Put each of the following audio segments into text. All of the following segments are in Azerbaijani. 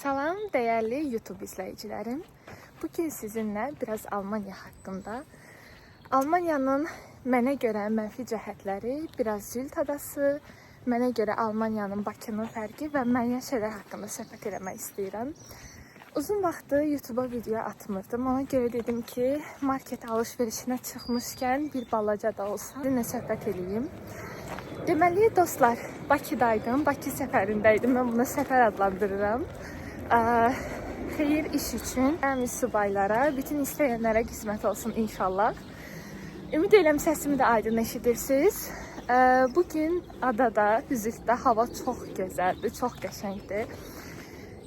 Salam değerli YouTube izleyicilerim. Bugün sizinle biraz Almanya hakkında, Almanyanın mənə görə mənfi cəhətləri, biraz Zülf adası, mənə görə Almanyanın Bakının fərqi və müəyyən şeylər haqqında söhbət eləmək istəyirəm. Uzun vaxtı YouTube'a video atmırdım. Ona görə dedim ki, market alış-verişinə çıxmışkən bir balaca da olsa sizinlə söhbət edeyim. Deməli dostlar, Bakıdaydım, Bakı səfərindəydim. Mən buna səfər adlandırıram. Xeyir iş üçün həmin subaylara, bütün istəyənlərə qismət olsun inşallah. Ümid edirəm səsimi də aydın eşidirsiniz. Bugün adada, Zülfdə hava çox gözəldir, çox qəşəngdir.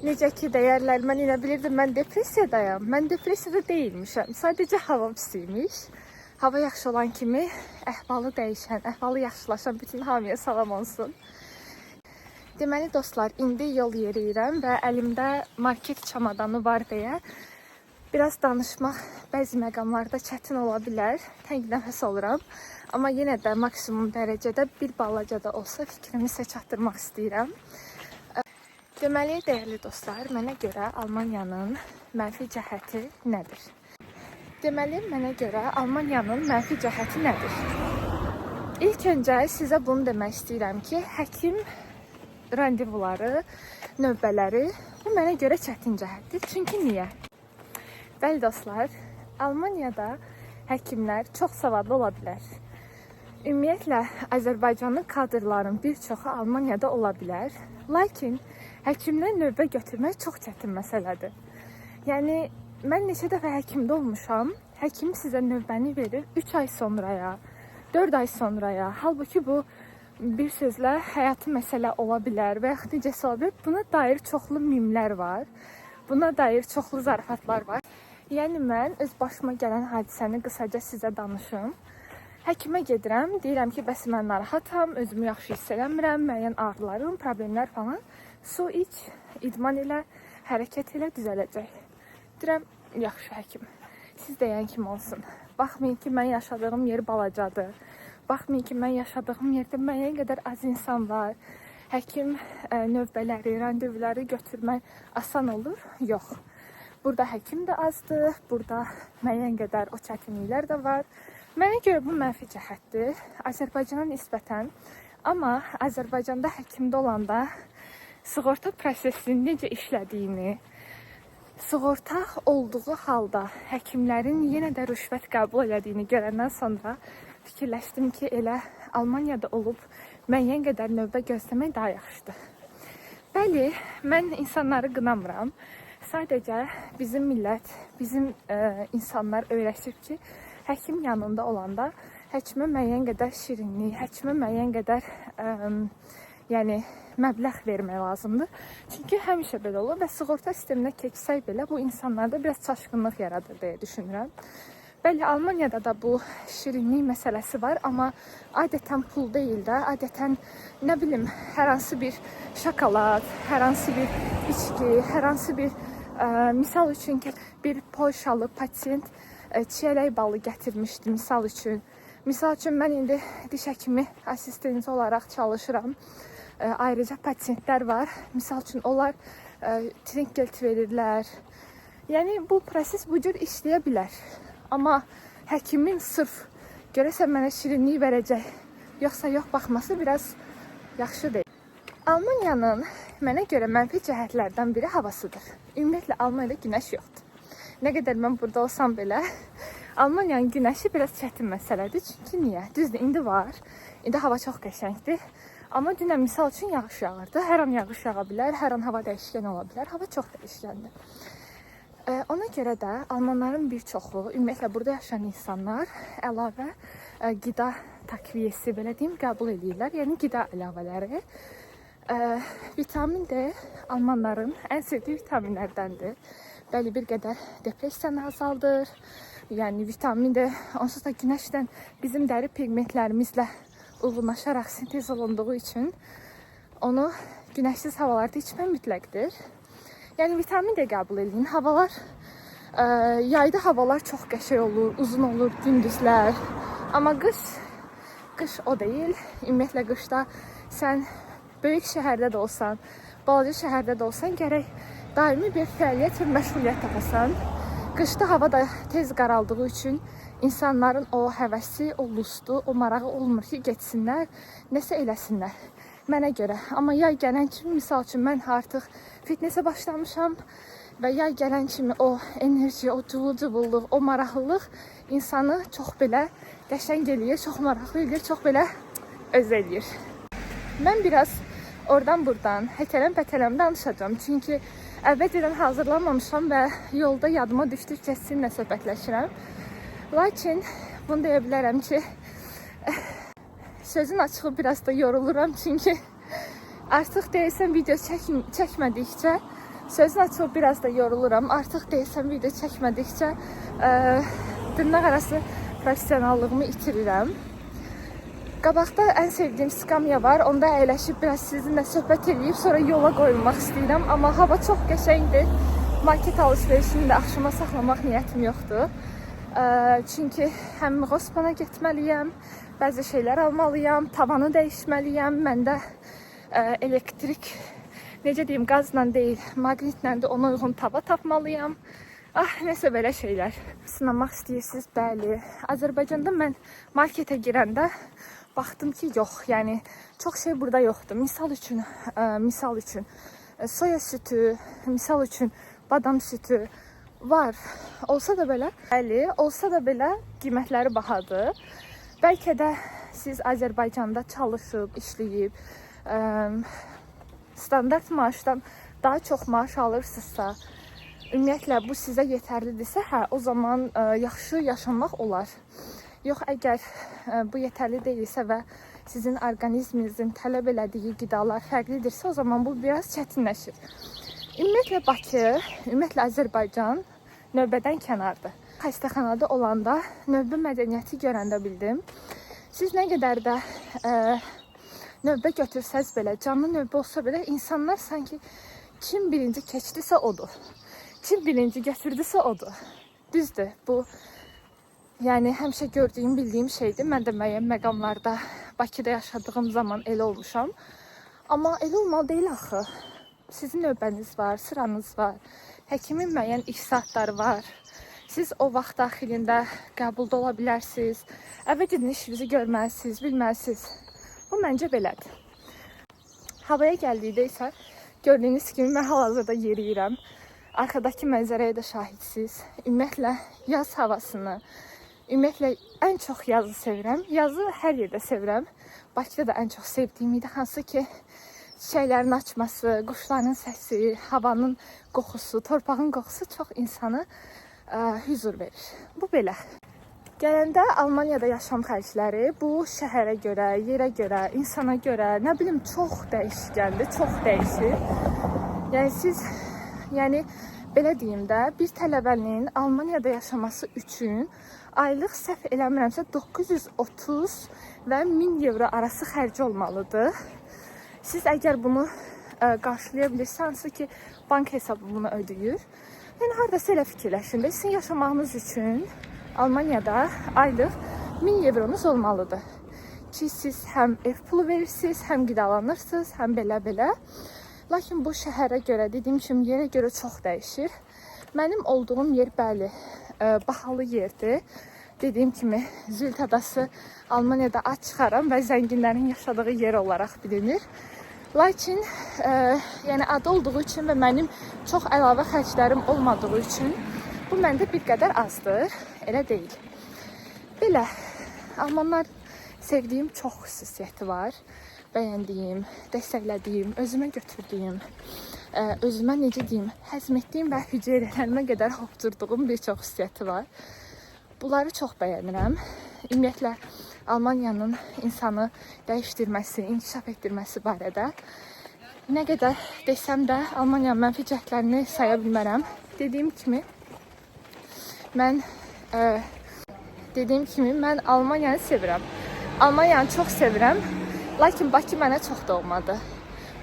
Necə ki deyərlər, mən elə bilirdim, mən depressiyadayım. Mən depressiyada deyilmişəm, sadəcə hava pis imiş. Hava yaxşı olan kimi əhvalı dəyişən, əhvalı yaxşılaşan bütün hamıya salam olsun. Deməli dostlar, indi yol yeriyirəm və əlimdə market çamadanı var deyə biraz danışmaq bəzi məqamlarda çətin ola bilər. Təng nəfəs oluram. Amma yenə də maksimum dərəcədə bir balaca da olsa fikrimi sizə çatdırmaq istəyirəm. Deməli, dəyərli dostlar, mənə görə Almanyanın mənfi cəhəti nədir? Deməli, mənə görə Almanyanın mənfi cəhəti nədir? İlk öncə sizə bunu demək istəyirəm ki, həkim randevuları, növbələri bu mənə görə çətin cəhətdir. Çünki niyə? Bəli dostlar, Almaniyada həkimlər çox savadlı ola bilər. Ümumiyyətlə, Azərbaycanlı kadrların bir çoxu Almaniyada ola bilər. Lakin həkimdən növbə götürmək çox çətin məsələdir. Yəni, mən neçə dəfə həkimdə olmuşam. Həkim sizə növbəni verir 3 ay sonraya, 4 ay sonraya. Halbuki bu bir sözlə həyatı məsələ ola bilər və yaxud necəsə ola bilər. Buna dair çoxlu mimlər var. Buna dair çoxlu zarafatlar var. Yəni mən öz başıma gələn hadisəni qısaca sizə danışım. Həkimə gedirəm, deyirəm ki, bəs mən narahatam, özümü yaxşı hiss eləmirəm, müəyyən ağrılarım, problemlər falan. Su iç, idman elə, hərəkət elə, düzələcək. Deyirəm, yaxşı həkim, siz deyən kimi olsun. Baxmayın ki, mən yaşadığım yer balacadır. Baxmayın ki, mən yaşadığım yerdə müəyyən qədər az insan var. Həkim növbələri, randevuları götürmək asan olur? Yox. Burada həkim də azdır, burada müəyyən qədər o çətinliklər də var. Mənə görə bu mənfi cəhətdir, Azərbaycana nisbətən. Amma Azərbaycanda həkimdə olanda sığorta prosesinin necə işlədiyini, sığorta olduğu halda həkimlərin yenə də rüşvət qəbul elədiyini görəndən sonra fikirləşdim ki, elə Almaniyada olub müəyyən qədər növbə gözləmək daha yaxşıdır. Bəli, mən insanları qınamıram. Sadəcə bizim millət, bizim insanlar öyrəşib ki, həkim yanında olanda həkimə müəyyən qədər şirinlik, həkimə müəyyən qədər yəni məbləğ vermək lazımdır. Çünki həmişə belə olur və sığorta sisteminə keçsək belə bu insanlarda biraz çaşqınlıq yaradır deyə düşünürəm. Bəli, Almaniyada da bu şirinlik məsələsi var, amma adətən pul deyil də, adətən nə bilim, hər hansı bir şokolad, hər hansı bir içki, hər hansı bir misal üçün bir Polşalı pasiyent çiyələk balı gətirmişdi misal üçün. Misal üçün mən indi diş həkimi assistenti olaraq çalışıram. Ayrıca pasiyentlər var. Misal üçün onlar trinkelt verirlər. Yəni bu proses bu cür işləyə bilər. Amma həkimin sırf görəsən mənə şirinlik verəcək, yoxsa yox baxması biraz yaxşı deyil. Almaniyanın mənə görə mənfi cəhətlərdən biri havasıdır. Ümumiyyətlə Almaniyada günəş yoxdur. Nə qədər mən burada olsam belə, Almaniyanın günəşi biraz çətin məsələdir. Çünki niyə? Düzdür, indi var. İndi hava çox qəşəngdir. Amma dünən misal üçün yağış yağırdı. Hər an yağış yağa bilər, hər an hava dəyişkən ola bilər. Hava çox dəyişkəndir. Ona görə də Almanların bir çoxu, ümumiyyətlə burada yaşayan insanlar əlavə qida takviyesi, belə deyim, qəbul edirlər. Yəni qida əlavələri. Vitamin D Almanların ən sevdiyi vitaminlərdəndir. Bəli, bir qədər depressiyanı azaldır. Yəni vitamin D onsuz da günəşdən bizim dəri pigmentlərimizlə uyğunlaşaraq sintez olunduğu üçün onu günəşsiz havalarda içmək mütləqdir. Yəni vitamin D qəbul edin. Havalar, yayda havalar çox qəşəng olur, uzun olur, gündüzlər. Amma qış o deyil. Ümumiyyətlə qışda sən böyük şəhərdə də olsan, balaca şəhərdə də olsan gərək daimi bir fəaliyyət və məşğuliyyət tapasan. Qışda hava da tez qaraldığı üçün insanların o həvəsi, o lustu, o marağı olmur ki, getsinlər, nəsə eləsinlər. Mənə görə. Amma yay gələn kimi, misal üçün, mən artıq fitnesə başlamışam və yay gələn kimi o enerji, o cıvıl-cıvıllıq, o maraqlılıq insanı çox belə qəşəng eləyir, çox maraqlı eləyir, çox belə öz eləyir. Mən biraz oradan-buradan, həkələm-pətələm danışacağım. Çünki əvvəlcədən hazırlanmamışam və yolda yadıma düşdükcə sizinlə söhbətləşirəm. Lakin bunu deyə bilərəm ki, sözün açığı biraz da yoruluram. Çünki artıq deyəsən video çəkmədikcə, sözün açığı biraz da yoruluram. Artıq deyəsən video çəkmədikcə dırnaq arası professionallığımı itirirəm. Qabaqda ən sevdiyim skamya var. Onda əyləşib biraz sizinlə söhbət edib sonra yola qoyulmaq istəyirəm. Amma hava çox qəşəngdir. Market alış-verişini də axşama saxlamaq niyyətim yoxdur. Çünki həm Rospana getməliyəm, bəzi şeylər almalıyam, tavanı dəyişməliyəm. Məndə elektrik, necə deyim, qazla deyil, maqnitlə də ona uyğun tava tapmalıyam. Nəsə belə şeylər. Sınamaq istəyirsiniz? Bəli. Azərbaycanda mən marketə girəndə baxdım ki, yox, yəni çox şey burada yoxdur. Misal üçün soya sütü, misal üçün badam sütü var. Olsa da belə, bəli, olsa da belə qiymətləri bahadır. Bəlkə də siz Azərbaycanda çalışıb, işləyib, standart maaşdan daha çox maaş alırsınızsa, ümumiyyətlə bu sizə yetərlidirsə, o zaman yaxşı yaşamaq olar. Yox, əgər bu yetərli deyilsə və sizin orqanizminizin tələb elədiyi qidalar fərqlidirsə, o zaman bu biraz çətinləşir. Ümumiyyətlə Bakı, ümumiyyətlə Azərbaycan növbədən kənardır. Xəstəxanada olanda növbə mədəniyyəti görəndə bildim. Siz nə qədər də növbə götürsəz belə, canlı növbə olsa belə, insanlar sanki kim birinci keçdisə odur. Kim birinci götürdüsə odur. Düzdür, bu yəni həmişə gördüyüm, bildiyim şeydir. Mən də müəyyən məqamlarda Bakıda yaşadığım zaman elə olmuşam. Amma elə olmalı deyil axı. Sizin növbəniz var, sıranız var. Həkimin müəyyən iş saatları var. Siz o vaxt daxilində qəbulda ola bilərsiniz. Əvvəlcədən işinizi görməlisiniz, bilməlisiniz. Bu məncə belədir. Havaya gəldikdə isə gördüyünüz kimi mən hal-hazırda yeriyirəm. Arkadakı mənzərəyə də şahidsiniz. Ümumiyyətlə yaz havasını, ümumiyyətlə ən çox yazı sevirəm. Yazı hər yerdə sevirəm. Bakıda da ən çox sevdiyim idi. Hansı ki, çiçəklərin açması, quşların səsi, havanın qoxusu, torpağın qoxusu çox insanı huzur verir. Bu belə. Gələndə Almaniyada yaşam xərcləri bu şəhərə görə, yerə görə, insana görə, nə bilim, çox dəyişkəndir, çox dəyişir. Yəni belə deyim də, bir tələbənin Almaniyada yaşaması üçün aylıq səhv eləmirəmsə 930 və 1000 euro arası xərci olmalıdır. Siz əgər bunu qarşılaya bilirsiniz ki, bank hesabı bunu ödəyir. Yəni hardasa elə fikirləşin də, sizin yaşamağınız üçün Almaniyada aylıq 1000 euronuz olmalıdır. Ki siz həm ev pulu verirsiniz, həm qidalanırsınız, həm belə-belə. Lakin bu şəhərə görə, dediyim kimi, yerə görə çox dəyişir. Mənim olduğum yer, bəli, bahalı yerdir. Dediyim kimi, Zülf adası Almaniyada ad çıxaran və zənginlərin yaşadığı yer olaraq bilinir. Lakin, yəni adı olduğu üçün və mənim çox əlavə xərclərim olmadığı üçün bu məndə bir qədər azdır, elə deyil. Belə, Almanlar sevdiyim çox xüsusiyyəti var. Bəyəndiyim, dəstəklədiyim, özümə götürdüyüm, özümə necə deyim, həzm etdiyim və hüceyrələrimə qədər hopdurduğum bir çox xüsusiyyəti var. Bunları çox bəyənirəm. Ümumiyyətlə, Almaniyanın insanı dəyişdirməsi, inkişaf etdirməsi barədə nə qədər desəm də Almaniyanın mənfi cəhətlərini saya bilmərəm. Dediyim kimi, mən Almaniyanı sevirəm. Almaniyanı çox sevirəm. Lakin Bakı mənə çox doğmadı.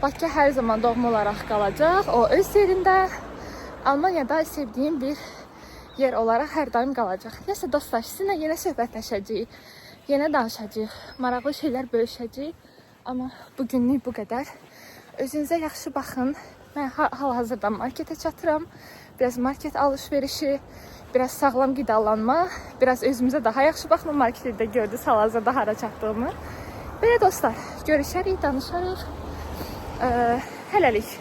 Bakı hər zaman doğma olaraq qalacaq. O öz yerində. Almaniyada sevdiyim bir yer olaraq hər daim qalacaq. Nəsə dostlar, sizinlə yenə söhbətləşəcəyik. Yenə danışacağıq. Maraqlı şeylər bölüşəcəyik. Amma bugünlük bu qədər. Özünüzə yaxşı baxın. Mən hal-hazırda marketə çatıram. Biraz market alış-verişi, biraz sağlam qidalanma, biraz özümüzə daha yaxşı baxma. Marketdə gördünüz hal-hazırda hara çatdığımı. Belə dostlar, görüşərik, danışarıq. Hələlik.